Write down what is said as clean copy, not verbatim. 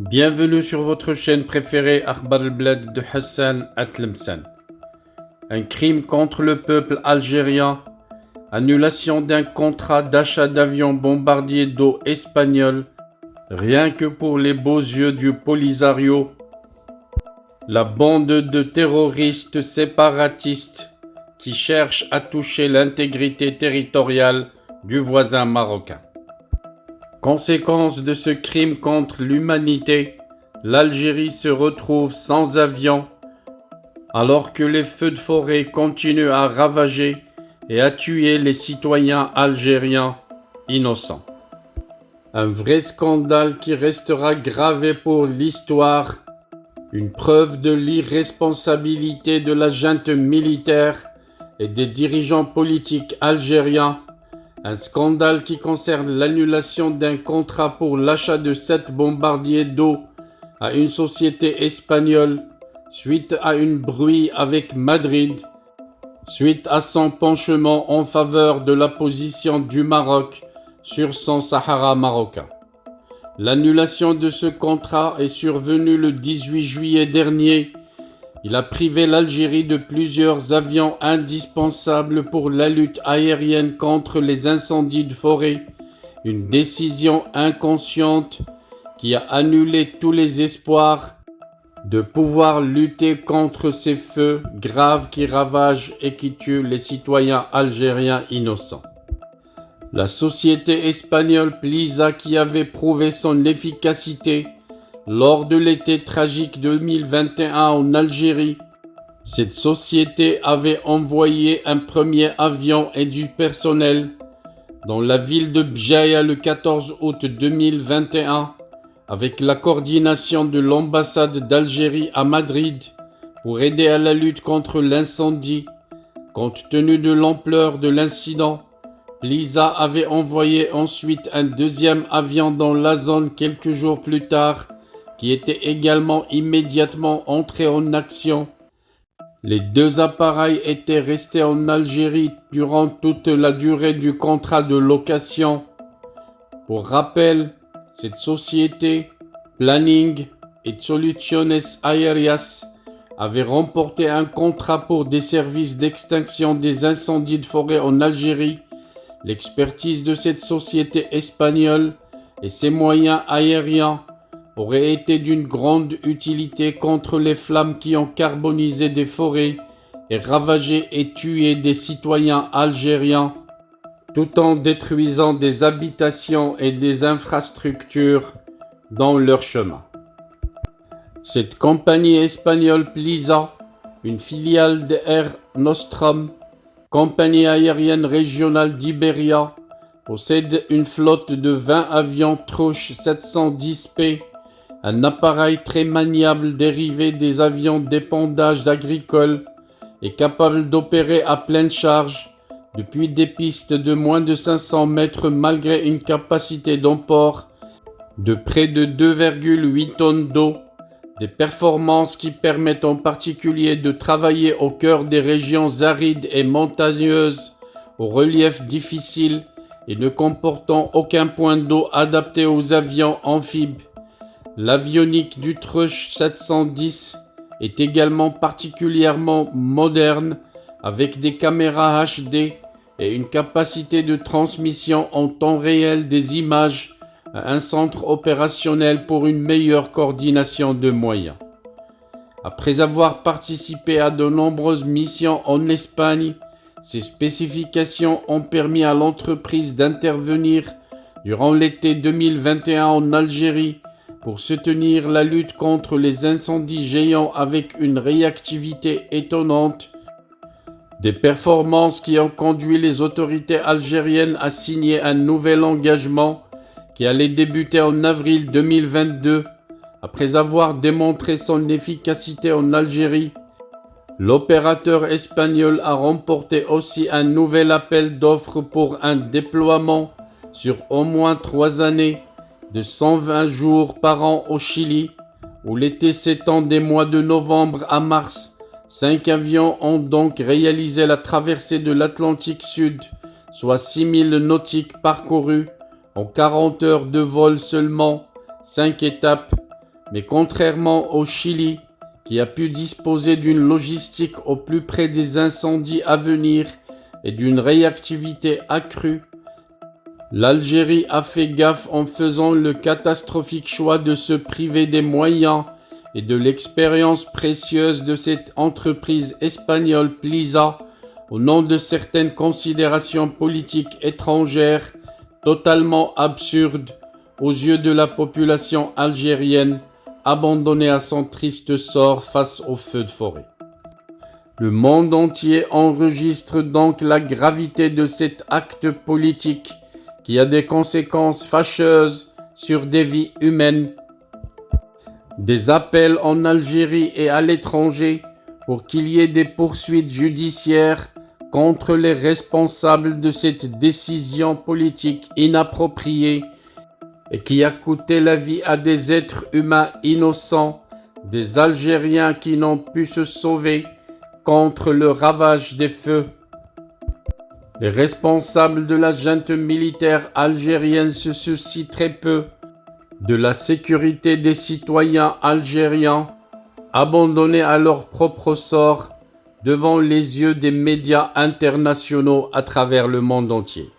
Bienvenue sur votre chaîne préférée Akhbar al-Blad de Hassan Atlemsan. Un crime contre le peuple algérien, annulation d'un contrat d'achat d'avions bombardiers d'eau espagnols, rien que pour les beaux yeux du Polisario, la bande de terroristes séparatistes qui cherchent à toucher l'intégrité territoriale du voisin marocain. Conséquence de ce crime contre l'humanité, l'Algérie se retrouve sans avion, alors que les feux de forêt continuent à ravager et à tuer les citoyens algériens innocents. Un vrai scandale qui restera gravé pour l'histoire, une preuve de l'irresponsabilité de la junte militaire et des dirigeants politiques algériens. Un scandale qui concerne l'annulation d'un contrat pour l'achat de 7 bombardiers d'eau à une société espagnole suite à une brouille avec Madrid, suite à son penchement en faveur de la position du Maroc sur son Sahara marocain. L'annulation de ce contrat est survenue le 18 juillet dernier. Il a privé l'Algérie de plusieurs avions indispensables pour la lutte aérienne contre les incendies de forêt, une décision inconsciente qui a annulé tous les espoirs de pouvoir lutter contre ces feux graves qui ravagent et qui tuent les citoyens algériens innocents. La société espagnole Plisa, qui avait prouvé son efficacité lors de l'été tragique 2021 en Algérie, cette société avait envoyé un premier avion et du personnel dans la ville de Bjaya le 14 août 2021 avec la coordination de l'ambassade d'Algérie à Madrid pour aider à la lutte contre l'incendie. Compte tenu de l'ampleur de l'incident, Plisa avait envoyé ensuite un deuxième avion dans la zone quelques jours plus tard, qui était également immédiatement entré en action. Les deux appareils étaient restés en Algérie durant toute la durée du contrat de location. Pour rappel, cette société, Planning et Soluciones Aéreas, avait remporté un contrat pour des services d'extinction des incendies de forêt en Algérie. L'expertise de cette société espagnole et ses moyens aériens aurait été d'une grande utilité contre les flammes qui ont carbonisé des forêts et ravagé et tué des citoyens algériens, tout en détruisant des habitations et des infrastructures dans leur chemin. Cette compagnie espagnole Plisa, une filiale de Air Nostrum, compagnie aérienne régionale d'Iberia, possède une flotte de 20 avions Trush 710P, un appareil très maniable dérivé des avions d'épandage agricoles et capable d'opérer à pleine charge depuis des pistes de moins de 500 mètres malgré une capacité d'emport de près de 2,8 tonnes d'eau, des performances qui permettent en particulier de travailler au cœur des régions arides et montagneuses, au relief difficile et ne comportant aucun point d'eau adapté aux avions amphibes. L'avionique du Trush 710 est également particulièrement moderne avec des caméras HD et une capacité de transmission en temps réel des images à un centre opérationnel pour une meilleure coordination de moyens. Après avoir participé à de nombreuses missions en Espagne, ces spécifications ont permis à l'entreprise d'intervenir durant l'été 2021 en Algérie pour soutenir la lutte contre les incendies géants avec une réactivité étonnante, des performances qui ont conduit les autorités algériennes à signer un nouvel engagement qui allait débuter en avril 2022. Après avoir démontré son efficacité en Algérie, l'opérateur espagnol a remporté aussi un nouvel appel d'offres pour un déploiement sur au moins 3 années de 120 jours par an au Chili, où l'été s'étend des mois de novembre à mars. 5 avions ont donc réalisé la traversée de l'Atlantique Sud, soit 6000 nautiques parcourus en 40 heures de vol seulement, 5 étapes Mais contrairement au Chili, qui a pu disposer d'une logistique au plus près des incendies à venir et d'une réactivité accrue, l'Algérie a fait gaffe en faisant le catastrophique choix de se priver des moyens et de l'expérience précieuse de cette entreprise espagnole Plisa au nom de certaines considérations politiques étrangères totalement absurdes aux yeux de la population algérienne abandonnée à son triste sort face aux feux de forêt. Le monde entier enregistre donc la gravité de cet acte politique qui a des conséquences fâcheuses sur des vies humaines. Des appels en Algérie et à l'étranger pour qu'il y ait des poursuites judiciaires contre les responsables de cette décision politique inappropriée et qui a coûté la vie à des êtres humains innocents, des Algériens qui n'ont pu se sauver contre le ravage des feux. Les responsables de la junte militaire algérienne se soucient très peu de la sécurité des citoyens algériens, abandonnés à leur propre sort devant les yeux des médias internationaux à travers le monde entier.